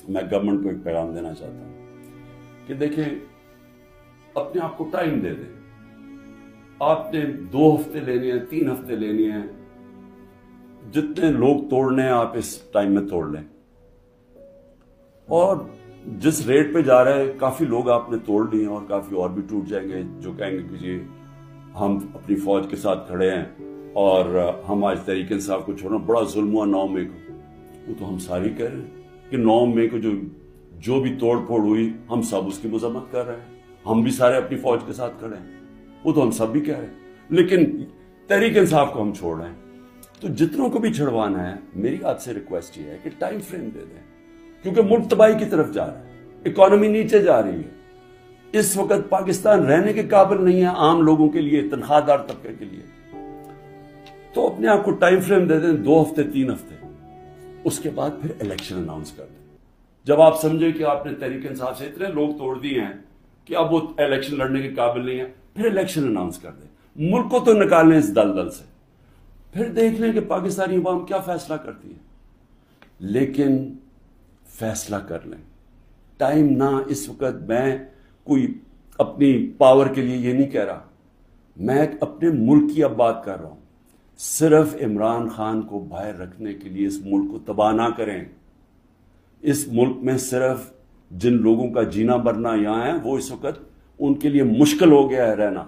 میں گورنمنٹ کو ایک پیغام دینا چاہتا ہوں کہ دیکھیں اپنے آپ کو ٹائم دے دیں. آپ نے 2 ہفتے لینے ہیں, 3 ہفتے لینے ہیں, جتنے لوگ توڑنے ہیں آپ اس ٹائم میں توڑ لیں. اور جس ریٹ پہ جا رہے ہیں کافی لوگ آپ نے توڑ لیے ہیں اور کافی اور بھی ٹوٹ جائیں گے جو کہیں گے کہ جی ہم اپنی فوج کے ساتھ کھڑے ہیں اور ہم آج تحریک انصاف کو چھوڑنا, بڑا ظلم ہوا 9 مئی کو. وہ تو ہم ساری کہہ رہے ہیں کہ 9 مئی کو جو بھی توڑ پھوڑ ہوئی ہم سب اس کی مذمت کر رہے ہیں, ہم بھی سارے اپنی فوج کے ساتھ کھڑے ہیں, وہ تو ہم سب بھی کہہ رہے ہیں, لیکن تحریک انصاف کو ہم چھوڑ رہے ہیں. تو جتنوں کو بھی چھڑوانا ہے میری آپ سے ریکویسٹ یہ ہے کہ ٹائم فریم دے دیں, کیونکہ ملک تباہی کی طرف جا رہا ہے, اکانومی نیچے جا رہی ہے. اس وقت پاکستان رہنے کے قابل نہیں ہے عام لوگوں کے لیے, تنخواہ دار طبقے کے لیے. تو اپنے آپ کو ٹائم فریم دے دیں 2 ہفتے 3 ہفتے, اس کے بعد پھر الیکشن اناؤنس کر دیں. جب آپ سمجھیں کہ آپ نے تحریک انصاف سے اتنے لوگ توڑ دیے ہیں کہ اب وہ الیکشن لڑنے کے قابل نہیں ہے, پھر الیکشن اناؤنس کر دیں. ملک کو تو نکالیں اس دلدل سے, پھر دیکھ لیں کہ پاکستانی عوام کیا فیصلہ کرتی ہے. لیکن فیصلہ کر لیں, ٹائم نہ. اس وقت میں کوئی اپنی پاور کے لیے یہ نہیں کہہ رہا, میں اپنے ملک کی اب بات کر رہا ہوں. صرف عمران خان کو باہر رکھنے کے لیے اس ملک کو تباہ نہ کریں. اس ملک میں صرف جن لوگوں کا جینا مرنا یہاں ہے وہ اس وقت ان کے لیے مشکل ہو گیا ہے رہنا.